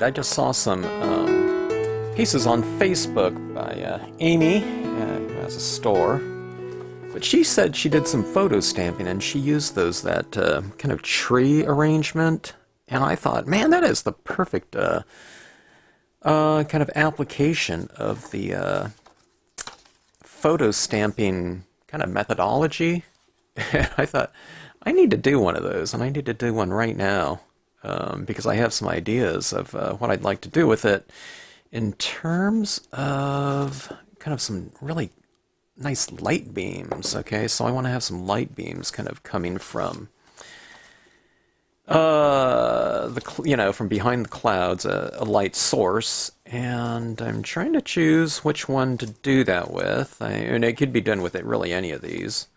I just saw some pieces on Facebook by Amy, who has a store. But she said she did some photo stamping and she used that kind of tree arrangement. And I thought, man, that is the perfect kind of application of the photo stamping kind of methodology. I thought, I need to do one of those, and I need to do one right now. Because I have some ideas of what I'd like to do with it in terms of kind of some really nice light beams. Okay, so I want to have some light beams kind of coming from from behind the clouds, a light source, and I'm trying to choose which one to do that with. And it could be done with really any of these.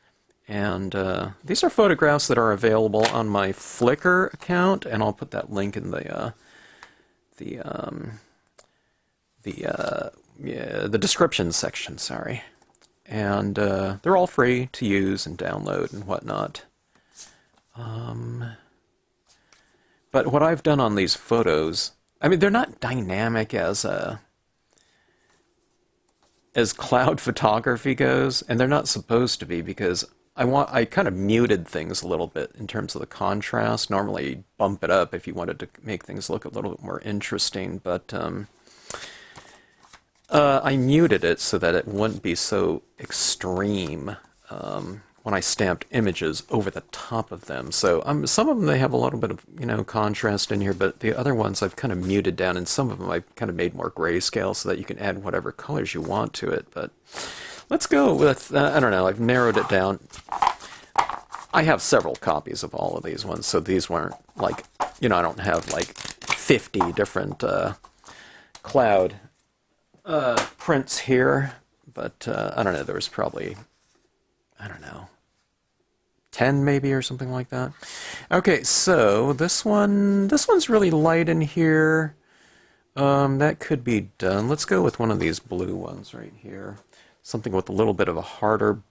And these are photographs that are available on my Flickr account, and I'll put that link in the description section. Sorry, and they're all free to use and download and whatnot. But what I've done on these photos, I mean, they're not dynamic as cloud photography goes, and they're not supposed to be because I kind of muted things a little bit in terms of the contrast. Normally, you'd bump it up if you wanted to make things look a little bit more interesting, but I muted it so that it wouldn't be so extreme when I stamped images over the top of them. So some of them, they have a little bit of contrast in here, but the other ones I've kind of muted down, and some of them I've kind of made more grayscale so that you can add whatever colors you want to it. But let's go with, I don't know, I've narrowed it down. I have several copies of all of these ones, so these weren't like, I don't have like 50 different cloud prints here, but I don't know, there was probably, I don't know, 10 maybe or something like that. Okay, so this one's really light in here. That could be done. Let's go with one of these blue ones right here. Something with a little bit of a harder,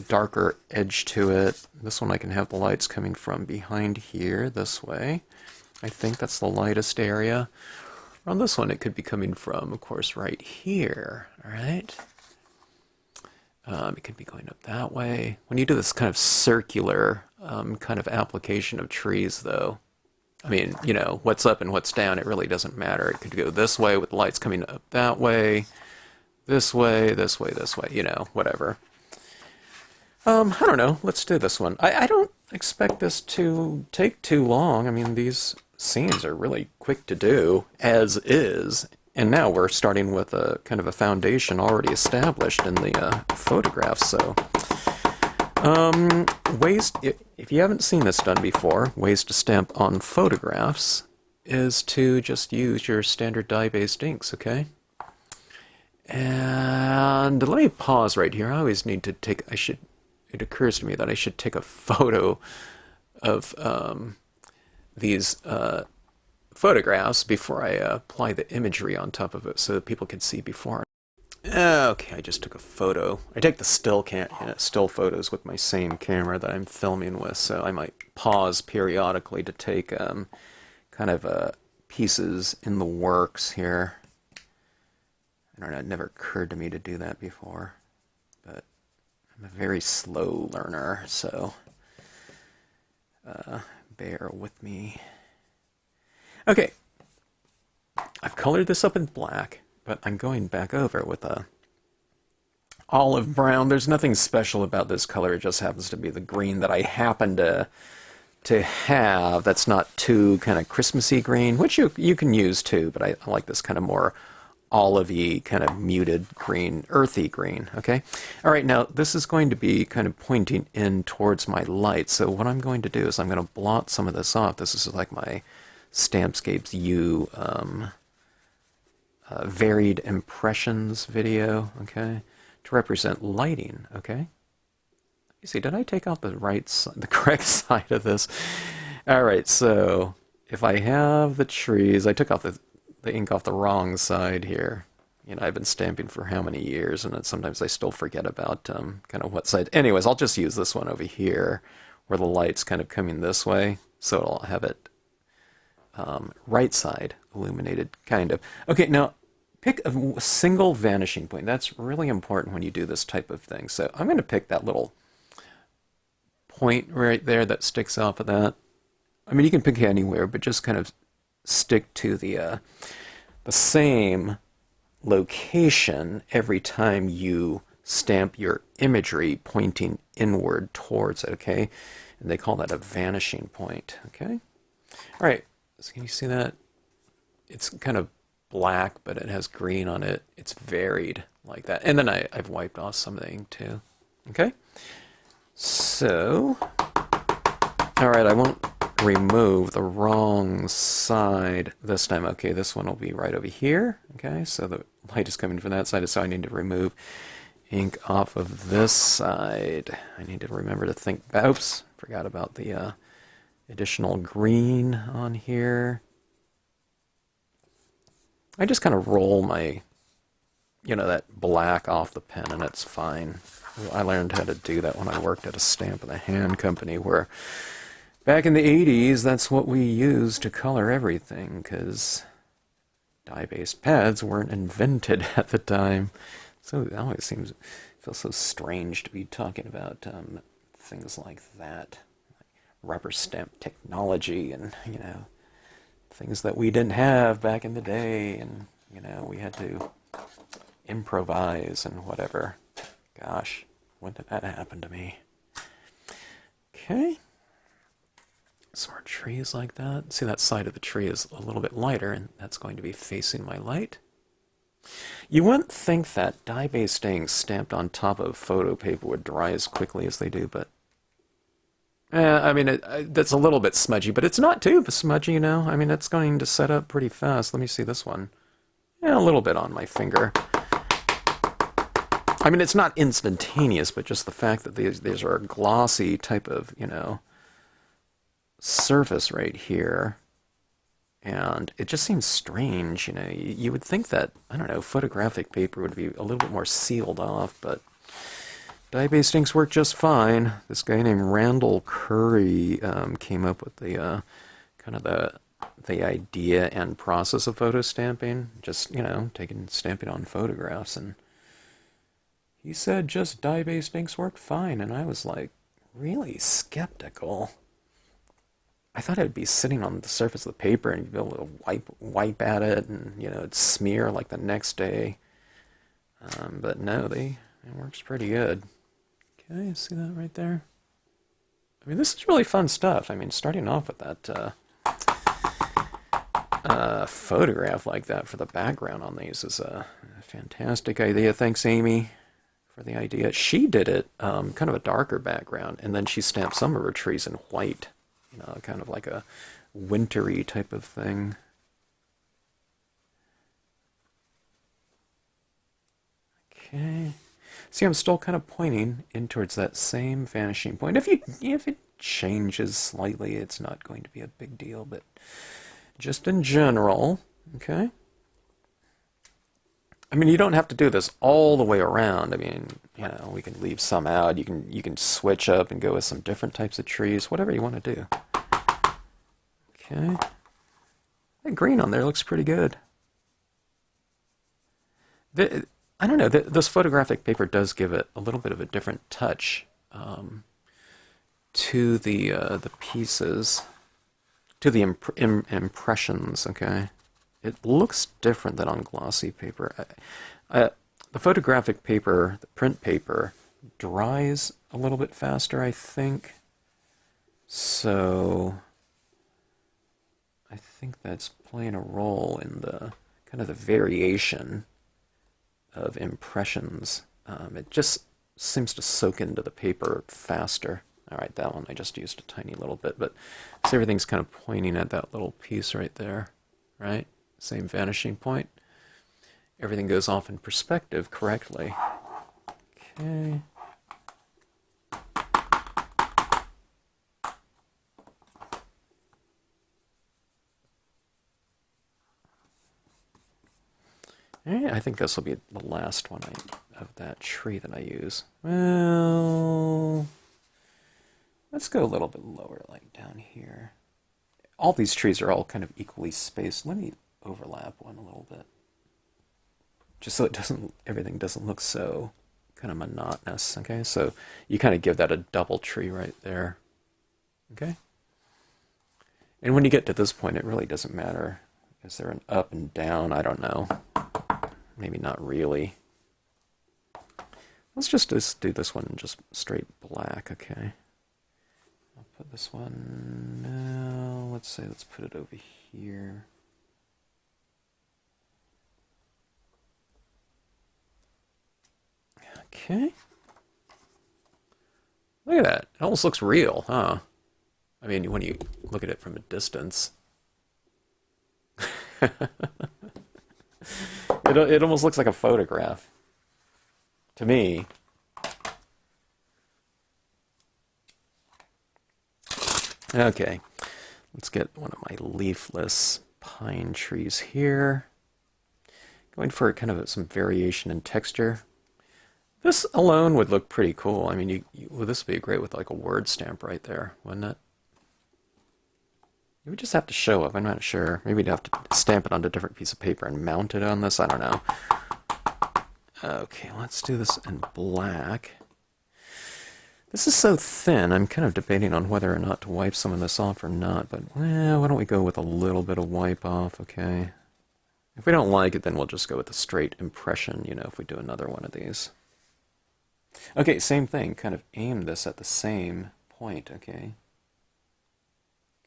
darker edge to it. This one I can have the lights coming from behind here, this way. I think that's the lightest area. On this one, it could be coming from, of course, right here, all right? It could be going up that way. When you do this kind of circular kind of application of trees, though, I mean, what's up and what's down, it really doesn't matter. It could go this way with the lights coming up that way. This way, this way, this way, whatever. I don't know. Let's do this one. I don't expect this to take too long. I mean, these scenes are really quick to do, as is. And now we're starting with a kind of a foundation already established in the photographs. So, if you haven't seen this done before, ways to stamp on photographs is to just use your standard dye-based inks, okay? And let me pause right here. I always need to it occurs to me that I should take a photo of these photographs before I apply the imagery on top of it so that people can see before. Okay, I just took a photo. I take the still photos with my same camera that I'm filming with, so I might pause periodically to take kind of pieces in the works here. I don't know, it never occurred to me to do that before, but I'm a very slow learner, so bear with me. Okay, I've colored this up in black, but I'm going back over with a olive brown. There's nothing special about this color, it just happens to be the green that I happen to have that's not too kind of Christmassy green, which you can use too, but I like this kind of more olivey, kind of muted green, earthy green, okay? All right, now this is going to be kind of pointing in towards my light, so what I'm going to do is I'm going to blot some of this off. This is like my Stampscapes U varied impressions video, okay, to represent lighting, okay? You see, did I take off the correct side of this? All right, so if I have the trees, I took off the ink off the wrong side here. I've been stamping for how many years, and sometimes I still forget about kind of what side. Anyways, I'll just use this one over here, where the light's kind of coming this way, so I'll have it right side illuminated, kind of. Okay, now pick a single vanishing point. That's really important when you do this type of thing. So I'm going to pick that little point right there that sticks off of that. I mean, you can pick anywhere, but just kind of stick to the same location every time you stamp your imagery pointing inward towards it, okay? And they call that a vanishing point, okay? All right, so can you see that? It's kind of black, but it has green on it. It's varied like that. And then I've wiped off some of the ink too, okay? So, all right, I won't remove the wrong side this time. Okay, this one will be right over here. Okay, so the light is coming from that side, so I need to remove ink off of this side. I need to remember to think, oops, forgot about the additional green on here. I just kind of roll my, that black off the pen, and it's fine. I learned how to do that when I worked at a stamp and a hand company, where back in the 80s, that's what we used to color everything, because dye-based pads weren't invented at the time. So it always feels so strange to be talking about things like that, like rubber stamp technology, and things that we didn't have back in the day, and we had to improvise and whatever. Gosh, when did that happen to me? Okay. Some more trees like that. See, that side of the tree is a little bit lighter, and that's going to be facing my light. You wouldn't think that dye-based inks stamped on top of photo paper would dry as quickly as they do, but I mean, that's a little bit smudgy, but it's not too smudgy, I mean, it's going to set up pretty fast. Let me see this one. Yeah, a little bit on my finger. I mean, it's not instantaneous, but just the fact that these are a glossy type of, surface right here. And it just seems strange, You would think that, I don't know, photographic paper would be a little bit more sealed off, but dye-based inks work just fine. This guy named Randall Curry came up with the kind of the idea and process of photo stamping. Just, stamping on photographs, and he said just dye-based inks worked fine, and I was like, really skeptical. I thought it'd be sitting on the surface of the paper and you'd be able to wipe at it, and it'd smear like the next day. But no, it works pretty good. Okay, see that right there? I mean, this is really fun stuff. I mean, starting off with that photograph like that for the background on these is a fantastic idea. Thanks, Amy, for the idea. She did it kind of a darker background, and then she stamped some of her trees in white. Kind of like a wintry type of thing. Okay. See, I'm still kind of pointing in towards that same vanishing point. If it changes slightly, it's not going to be a big deal, but just in general, okay? I mean, you don't have to do this all the way around. I mean, we can leave some out. You can switch up and go with some different types of trees, whatever you want to do. Okay. That green on there looks pretty good. I don't know, this photographic paper does give it a little bit of a different touch to the pieces, to the impressions, okay? It looks different than on glossy paper. The photographic paper, the print paper, dries a little bit faster, I think. So I think that's playing a role in the kind of the variation of impressions. It just seems to soak into the paper faster. All right, that one I just used a tiny little bit, but so everything's kind of pointing at that little piece right there, right? Same vanishing point. Everything goes off in perspective correctly. Okay. I think this will be the last one of that tree that I use. Well, let's go a little bit lower, like down here. all these trees are all kind of equally spaced. Let me overlap one a little bit, just so it doesn't, everything doesn't look so kind of monotonous. Okay, so you kind of give that a double tree right there. Okay, and when you get to this point, it really doesn't matter. Is there an up and down? I don't know. Maybe not really. Let's just do this one in just straight black. Okay. I'll put this one now. Let's put it over here. Okay. Look at that. It almost looks real, huh? I mean, when you look at it from a distance. It almost looks like a photograph. To me. Okay. Let's get one of my leafless pine trees here. Going for kind of some variation in texture. This alone would look pretty cool. I mean, well, this would be great with like a word stamp right there, wouldn't it? You would just have to show up. I'm not sure. Maybe you'd have to stamp it onto a different piece of paper and mount it on this. I don't know. Okay, let's do this in black. This is so thin, I'm kind of debating on whether or not to wipe some of this off or not, but why don't we go with a little bit of wipe off, okay? If we don't like it, then we'll just go with a straight impression, you know, if we do another one of these. Okay, same thing, kind of aim this at the same point, okay?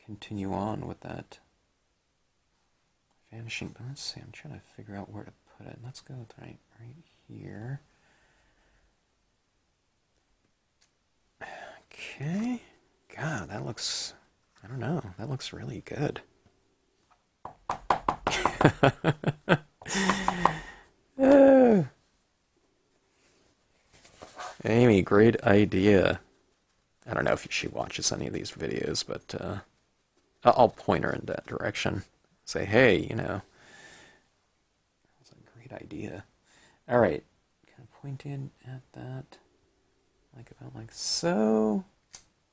Continue on with that vanishing, but let's see, I'm trying to figure out where to put it. Let's go with right here. Okay. God, that looks, I don't know, that looks really good. Amy, great idea. I don't know if she watches any of these videos, but I'll point her in that direction. Say, hey, you know, that's a great idea. All right, kind of point in at that, like about like so.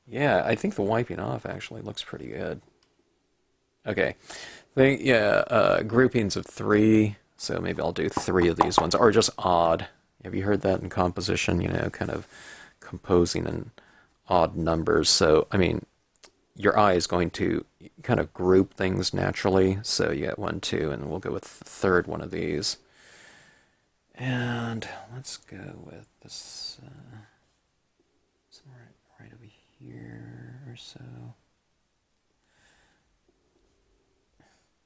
Yeah, I think the wiping off actually looks pretty good. Okay, groupings of 3. So maybe I'll do 3 of these ones, or just odd. Have you heard that in composition? You know, kind of composing in odd numbers. So I mean, your eye is going to kind of group things naturally. So you get 1, 2, and we'll go with the third one of these. And let's go with this somewhere right over here or so.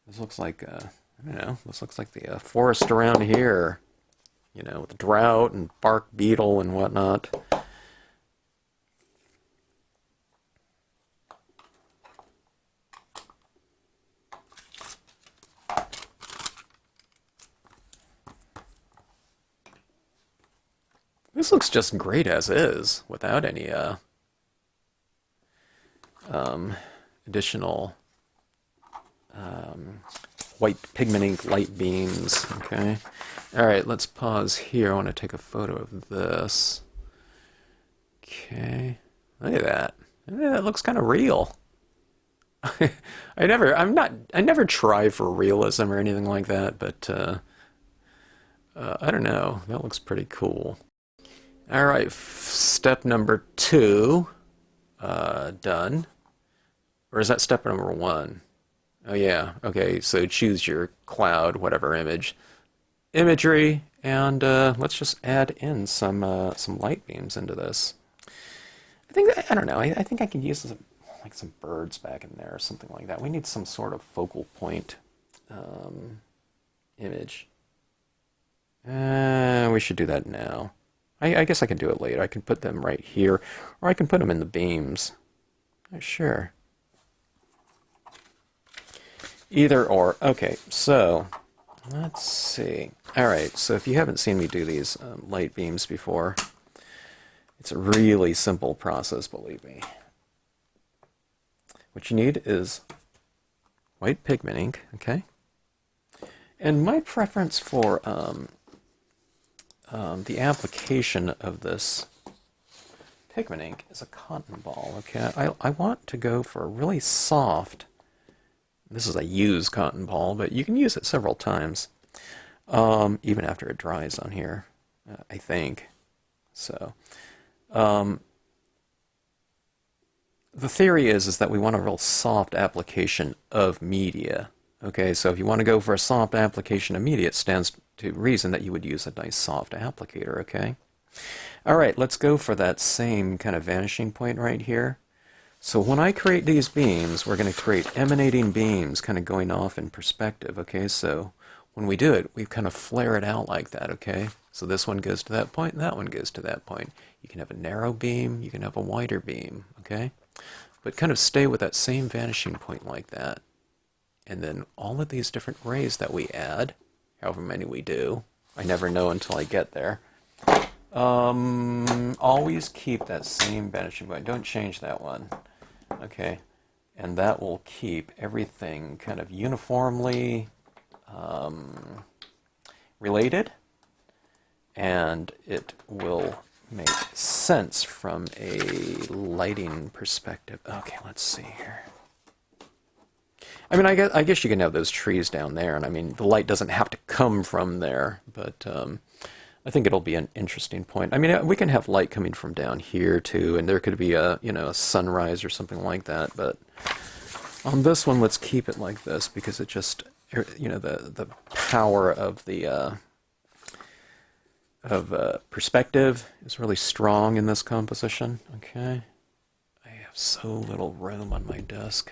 This looks like, I don't know, this looks like the forest around here, you know, with drought and bark beetle and whatnot. This looks just great as is, without any additional white pigment ink light beams. Okay. All right, let's pause here. I want to take a photo of this. Okay. Look at that. That looks kind of real. I never try for realism or anything like that, but I don't know. That looks pretty cool. All right, step number 2, done. Or is that step number 1? Oh yeah, okay, so choose your cloud, whatever imagery, and let's just add in some light beams into this. I don't know, I think I could use like some birds back in there or something like that. We need some sort of focal point image. We should do that now. I guess I can do it later. I can put them right here, or I can put them in the beams. Sure. Either or. Okay, so let's see. All right, so if you haven't seen me do these light beams before, it's a really simple process, believe me. What you need is white pigment ink, okay? And my preference for the application of this pigment ink is a cotton ball, okay? I want to go for a really soft This is a used cotton ball, but you can use it several times, even after it dries on here, I think. So, the theory is that we want a real soft application of media. Okay, so if you want to go for a soft application of media, it stands to reason that you would use a nice soft applicator, okay? All right, let's go for that same kind of vanishing point right here. So when I create these beams, we're going to create emanating beams kind of going off in perspective, okay? So when we do it, we kind of flare it out like that, okay? So this one goes to that point, and that one goes to that point. You can have a narrow beam, you can have a wider beam, okay? But kind of stay with that same vanishing point like that. And then all of these different rays that we add, however many we do, I never know until I get there. Always keep that same vanishing point. Don't change that one. Okay, and that will keep everything kind of uniformly related, and it will make sense from a lighting perspective. Okay, let's see here. I mean, I guess you can have those trees down there, and I mean, the light doesn't have to come from there, but I think it'll be an interesting point. I mean, we can have light coming from down here too, and there could be a, you know, a sunrise or something like that. But on this one, let's keep it like this because it just, you know, the power of the perspective is really strong in this composition. Okay, I have so little room on my desk.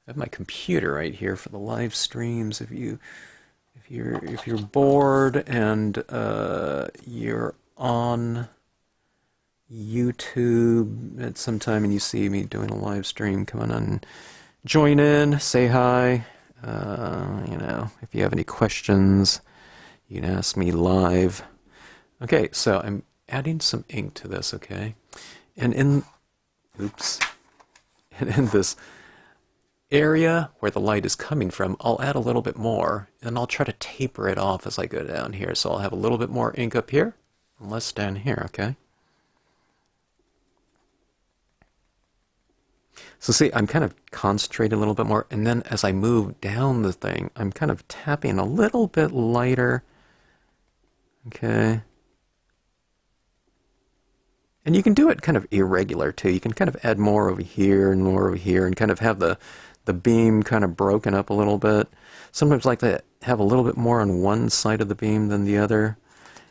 I have my computer right here for the live streams. If you're bored and you're on YouTube at some time and you see me doing a live stream, come on and join in, say hi. You know, if you have any questions, you can ask me live. Okay, so I'm adding some ink to this, okay? And in this area where the light is coming from, I'll add a little bit more, and I'll try to taper it off as I go down here. So I'll have a little bit more ink up here, and less down here, okay? So see, I'm kind of concentrating a little bit more, and then as I move down the thing, I'm kind of tapping a little bit lighter, okay? And you can do it kind of irregular too. You can kind of add more over here and more over here and kind of have the beam kind of broken up a little bit. Sometimes I like to have a little bit more on one side of the beam than the other.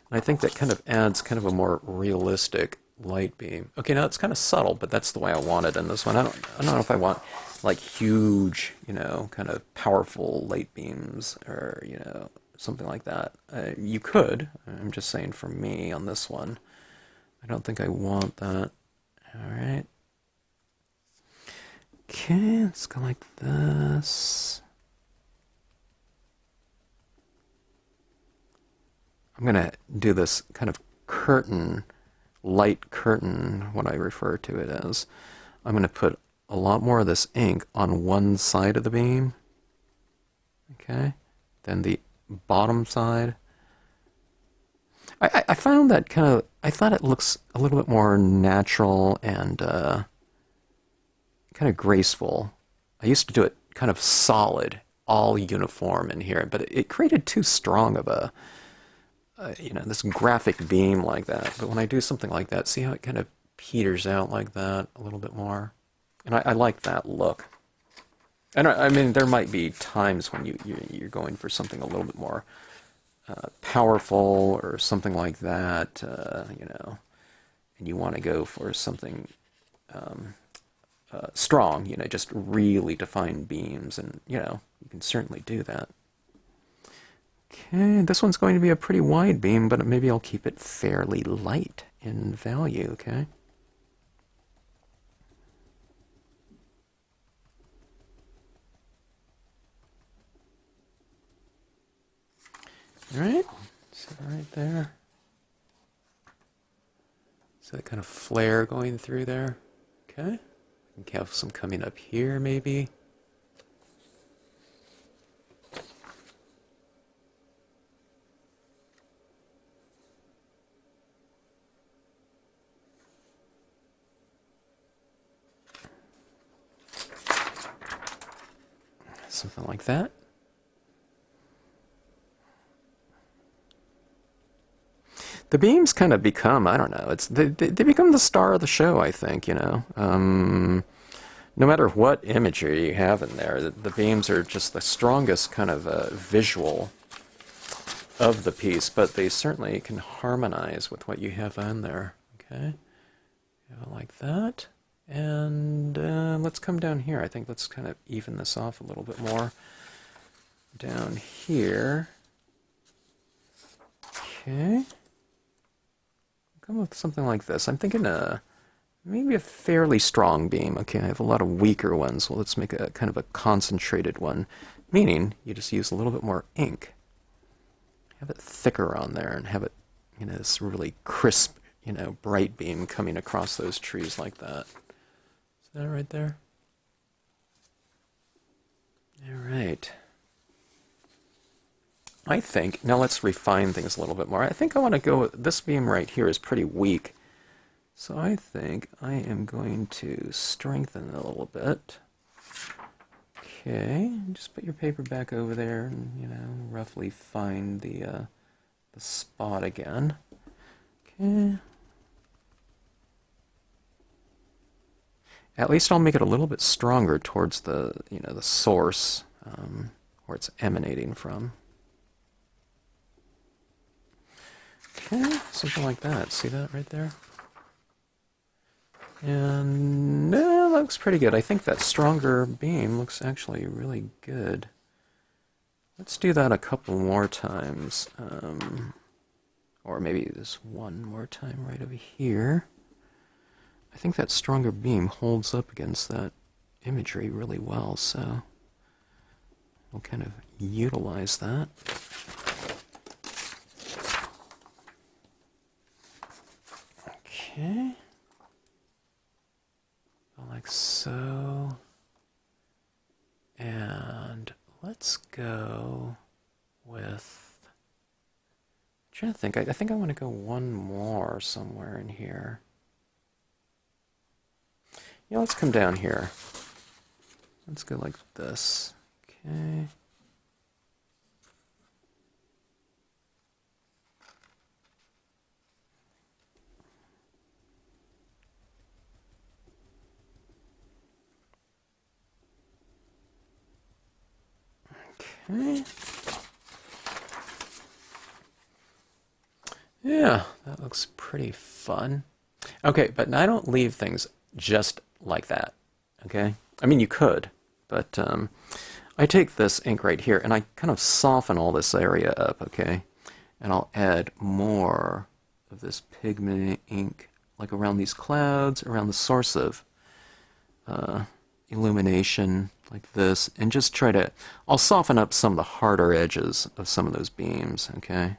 And I think that kind of adds kind of a more realistic light beam. Okay, now it's kind of subtle, but that's the way I want it in this one. I don't know if I want like huge, you know, kind of powerful light beams or, you know, something like that. You could. I'm just saying for me on this one. I don't think I want that. All right. Okay, let's go like this. I'm going to do this kind of curtain, light curtain, what I refer to it as. I'm going to put a lot more of this ink on one side of the beam. Okay, then the bottom side. I found that kind of, I thought it looks a little bit more natural and kind of graceful. I used to do it kind of solid, all uniform in here, but it created too strong of a, you know, this graphic beam like that. But when I do something like that, see how it kind of peters out like that a little bit more? And I like that look. And I mean, there might be times when you're going for something a little bit more powerful or something like that, you know, and you want to go for something strong, you know, just really defined beams, and, you know, you can certainly do that. Okay, this one's going to be a pretty wide beam, but maybe I'll keep it fairly light in value, okay? All right, so right there. So that kind of flare going through there. Okay, we can have some coming up here maybe. something like that. The beams kind of become, I don't know, they become the star of the show, I think, you know. No matter what imagery you have in there, the beams are just the strongest kind of visual of the piece, but they certainly can harmonize with what you have on there. Okay, you have it like that. And let's come down here. I think let's kind of even this off a little bit more. Down here. Okay. Come with something like this. I'm thinking maybe a fairly strong beam. Okay, I have a lot of weaker ones. Well, let's make a kind of a concentrated one, meaning you just use a little bit more ink. Have it thicker on there and have it, you know, this really crisp, you know, bright beam coming across those trees like that. Is that right there? All right. I think, now let's refine things a little bit more. I think I want to go with, this beam right here is pretty weak. So I think I am going to strengthen it a little bit. Okay, just put your paper back over there and, you know, roughly find the spot again. Okay. At least I'll make it a little bit stronger towards the, you know, the source where it's emanating from. Okay, something like that. See that right there? And that looks pretty good. I think that stronger beam looks actually really good. Let's do that a couple more times. Or maybe this one more time right over here. I think that stronger beam holds up against that imagery really well, so we'll kind of utilize that. Okay. Like so. And let's go with, I'm trying to think, I think I want to go one more somewhere in here. Yeah, let's come down here. Let's go like this. Okay. Okay. Yeah, that looks pretty fun. Okay, but I don't leave things just like that, okay? I mean, you could, but I take this ink right here and I kind of soften all this area up, okay? And I'll add more of this pigment ink, like around these clouds, around the source of illumination, like this, and just try to, I'll soften up some of the harder edges of some of those beams, okay?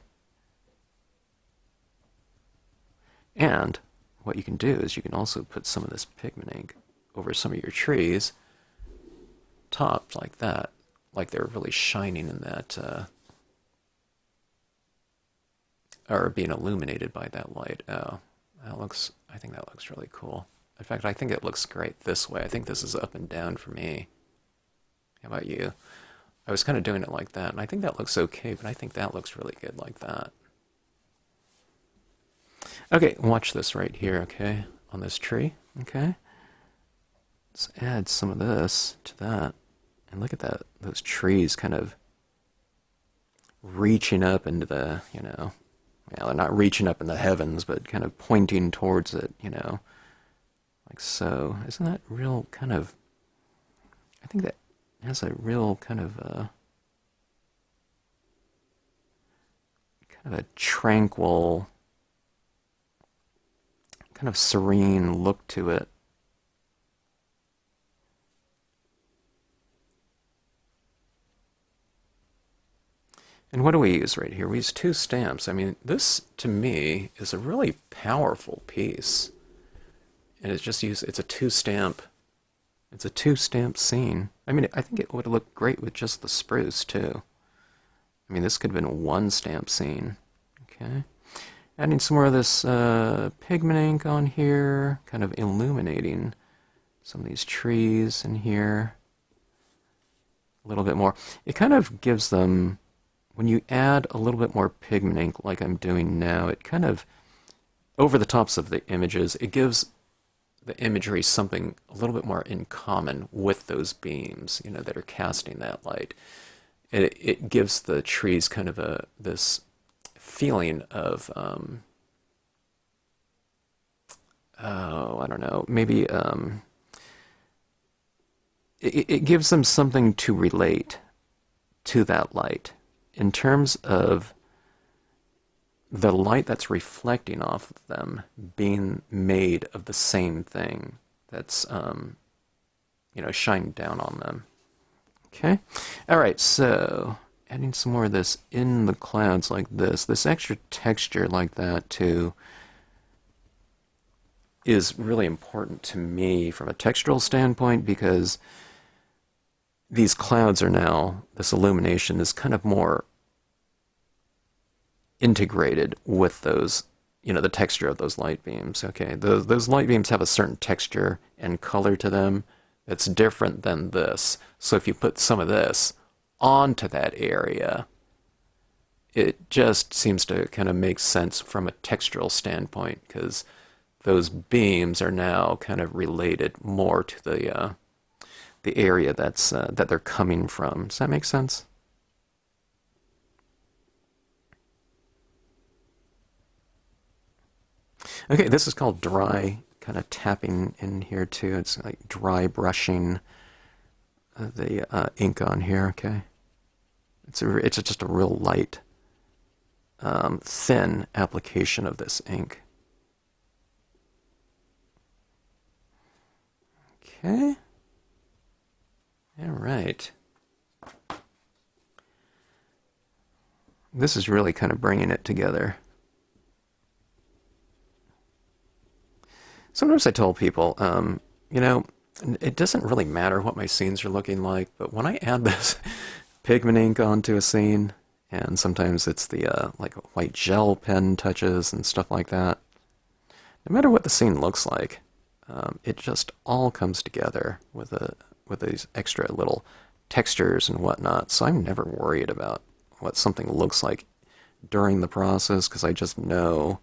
And what you can do is you can also put some of this pigment ink over some of your trees, topped like that, like they're really shining in that, or being illuminated by that light. Oh, that looks, I think that looks really cool. In fact, I think it looks great this way. I think this is up and down for me. How about you? I was kind of doing it like that, and I think that looks okay, but I think that looks really good like that. Okay, watch this right here, okay, on this tree, okay? Let's add some of this to that. And look at that, those trees kind of reaching up into the, you know, well, they're not reaching up in the heavens, but kind of pointing towards it, you know, like so. Isn't that real kind of, I think that has a real kind of a tranquil, kind of serene look to it. And what do we use right here? We use 2 stamps. I mean, this, to me, is a really powerful piece. And it's just used, it's a 2-stamp scene. I mean, I think it would look great with just the spruce, too. I mean, this could have been a 1-stamp scene. Okay. Adding some more of this pigment ink on here, kind of illuminating some of these trees in here. a little bit more. It kind of gives them, when you add a little bit more pigment ink like I'm doing now, it kind of, over the tops of the images, it gives the imagery something a little bit more in common with those beams, you know, that are casting that light. It gives the trees kind of this feeling of, oh, I don't know, maybe it gives them something to relate to that light in terms of the light that's reflecting off of them being made of the same thing that's, you know, shining down on them. Okay. All right. So adding some more of this in the clouds like this extra texture like that too is really important to me from a textural standpoint, because these clouds are now, this illumination is kind of more integrated with those, you know, the texture of those light beams. Okay, those light beams have a certain texture and color to them that's different than this. So if you put some of this onto that area, it just seems to kind of make sense from a textural standpoint, because those beams are now kind of related more to the area that's that they're coming from. Does that make sense? Okay, this is called dry, kind of tapping in here too. It's like dry brushing the ink on here. Okay, it's just a real light, thin application of this ink. Okay. All right. This is really kind of bringing it together. Sometimes I tell people, you know, it doesn't really matter what my scenes are looking like, but when I add this pigment ink onto a scene, and sometimes it's the like white gel pen touches and stuff like that, no matter what the scene looks like, it just all comes together with these extra little textures and whatnot. So I'm never worried about what something looks like during the process, because I just know.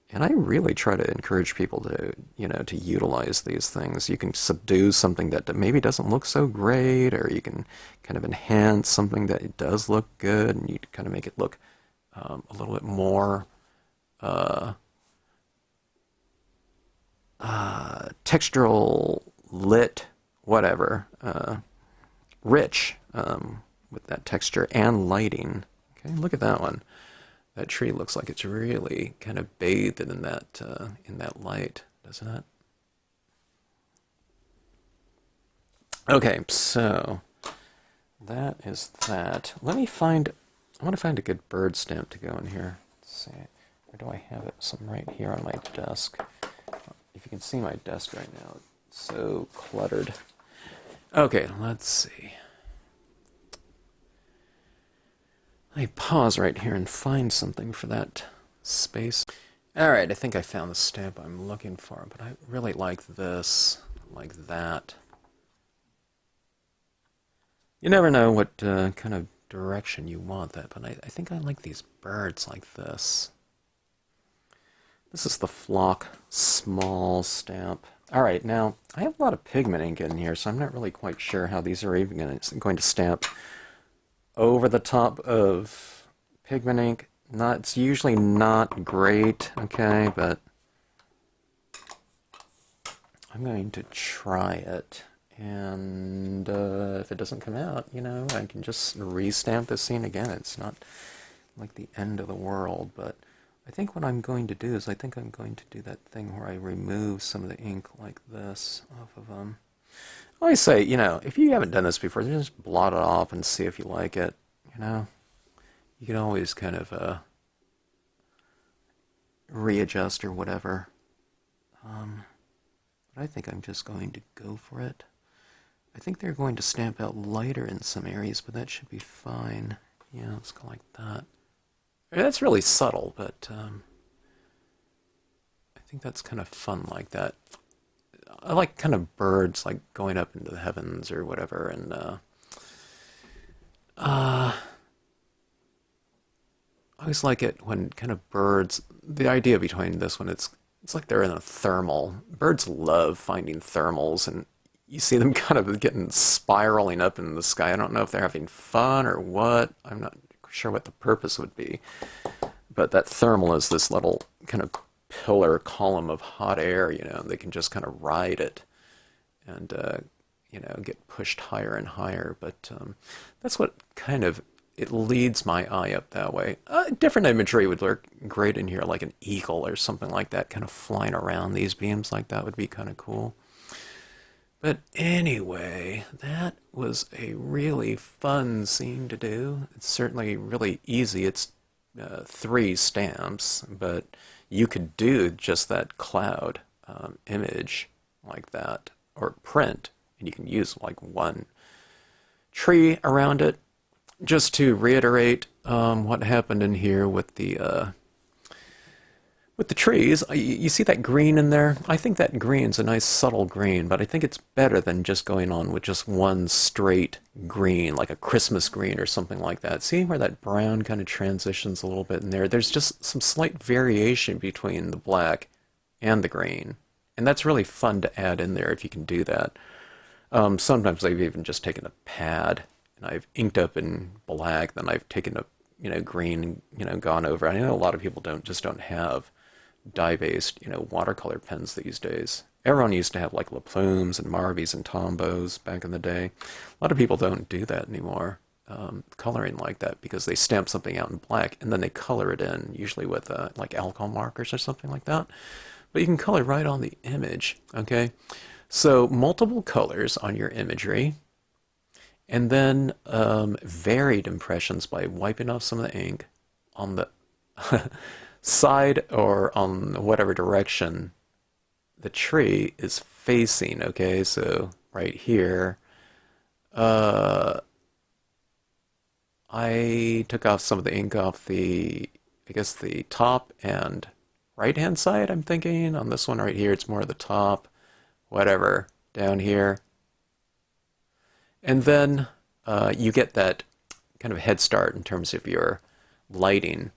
And I really try to encourage people to, you know, to utilize these things. You can subdue something that maybe doesn't look so great, or you can kind of enhance something that it does look good, and you kind of make it look a little bit more textural, lit, whatever, rich with that texture and lighting. Okay, look at that one. That tree looks like it's really kind of bathed in that light, doesn't it? Okay, so that is that. I want to find a good bird stamp to go in here. Let's see. Where do I have it? Some right here on my desk. If you can see my desk right now, it's so cluttered. Okay, let's see. Let me pause right here and find something for that space. Alright, I think I found the stamp I'm looking for, but I really like this, like that. You never know what kind of direction you want that, but I think I like these birds like this. This is the Flock Small stamp. Alright, now, I have a lot of pigment ink in here, so I'm not really quite sure how these are even going to stamp over the top of pigment ink. It's usually not great, okay, but I'm going to try it. And if it doesn't come out, you know, I can just re-stamp this scene again. It's not like the end of the world, but I think what I'm going to do is I think I'm going to do that thing where I remove some of the ink like this off of them. I always say, you know, if you haven't done this before, just blot it off and see if you like it, you know. You can always kind of readjust or whatever. But I think I'm just going to go for it. I think they're going to stamp out lighter in some areas, but that should be fine. Yeah, let's go like that. That's really subtle, but I think that's kind of fun like that. I like kind of birds like going up into the heavens or whatever, and I always like it when kind of birds, the idea behind this one, it's like they're in a thermal. Birds love finding thermals, and you see them kind of getting spiraling up in the sky. I don't know if they're having fun or what. I'm not sure what the purpose would be. But that thermal is this little kind of pillar column of hot air, they can just kind of ride it and, get pushed higher and higher. But that's what kind of, it leads my eye up that way. Different imagery would look great in here, like an eagle or something like that, kind of flying around these beams like that would be kind of cool. But anyway, that was a really fun scene to do. It's certainly really easy. It's 3 stamps, but you could do just that cloud image like that, or print, and you can use like one tree around it. Just to reiterate what happened in here with the trees, you see that green in there? I think that green's a nice subtle green, but I think it's better than just going on with just one straight green, like a Christmas green or something like that. See where that brown kind of transitions a little bit in there? There's just some slight variation between the black and the green, and that's really fun to add in there if you can do that. Sometimes I've even just taken a pad and I've inked up in black, then I've taken a green, gone over. I know a lot of people don't have dye-based, watercolor pens these days. Everyone used to have like La Plumes and Marvys and Tombos back in the day. A lot of people don't do that anymore, coloring like that, because they stamp something out in black and then they color it in, usually with like alcohol markers or something like that. But you can color right on the image, okay? So multiple colors on your imagery, and then varied impressions by wiping off some of the ink on the side or on whatever direction the tree is facing, okay? So right here, I took off some of the ink off the, I guess, the top and right-hand side, I'm thinking. On this one right here, it's more the top, whatever, down here. And then you get that kind of head start in terms of your lighting.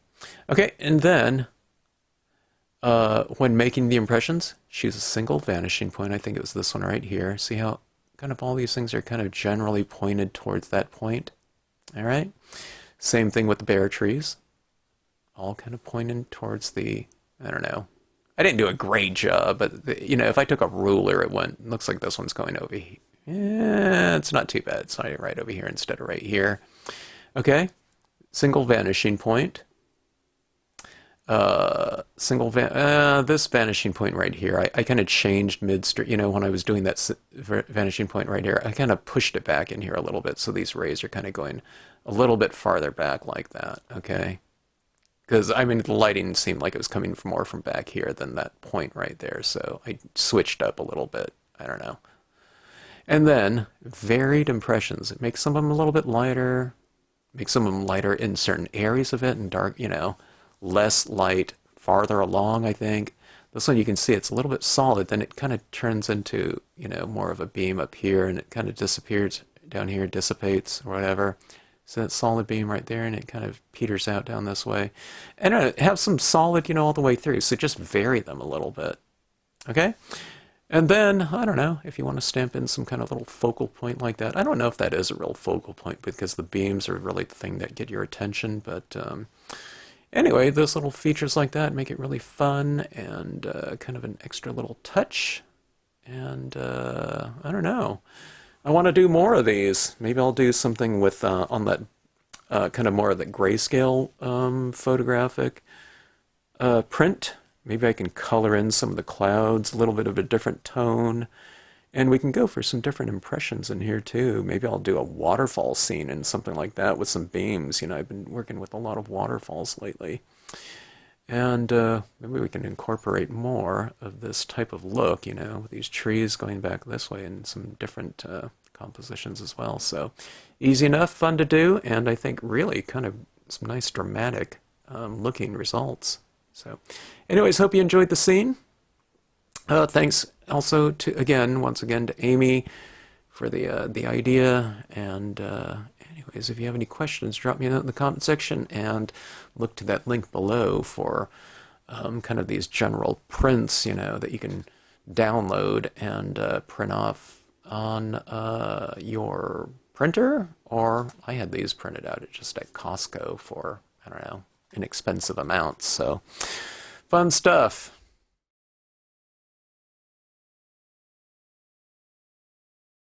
Okay, and then when making the impressions, choose a single vanishing point. I think it was this one right here. See how kind of all these things are kind of generally pointed towards that point? All right. Same thing with the bare trees. All kind of pointing towards the, I don't know. I didn't do a great job, but if I took a ruler, it looks like this one's going over here. Yeah, it's not too bad. It's not right over here instead of right here. Okay, single vanishing point. This vanishing point right here, I kind of changed mid-stream, when I was doing that vanishing point right here, I kind of pushed it back in here a little bit, so these rays are kind of going a little bit farther back like that, okay? Because, the lighting seemed like it was coming more from back here than that point right there, so I switched up a little bit. I don't know. And then, varied impressions. It makes some of them a little bit lighter, makes some of them lighter in certain areas of it, and dark, less light farther along, I think. This one you can see it's a little bit solid, then it kind of turns into, more of a beam up here, and it kind of disappears down here, dissipates, or whatever. So that solid beam right there, and it kind of peters out down this way. And have some solid, all the way through, so just vary them a little bit. Okay? And then, I don't know, if you want to stamp in some kind of little focal point like that. I don't know if that is a real focal point, because the beams are really the thing that get your attention, but anyway, those little features like that make it really fun and kind of an extra little touch. And I don't know. I want to do more of these. Maybe I'll do something with on that kind of more of the grayscale photographic print. Maybe I can color in some of the clouds, a little bit of a different tone. And we can go for some different impressions in here too. Maybe I'll do a waterfall scene and something like that with some beams. I've been working with a lot of waterfalls lately. And maybe we can incorporate more of this type of look, with these trees going back this way and some different compositions as well. So easy enough, fun to do, and I think really kind of some nice dramatic looking results. So anyways, hope you enjoyed the scene. Thanks also once again to Amy for the idea, and anyways, if you have any questions, drop me a note in the comment section, and look to that link below for kind of these general prints, that you can download and print off on your printer. Or I had these printed out just at Costco for, I don't know, inexpensive amounts. So fun stuff.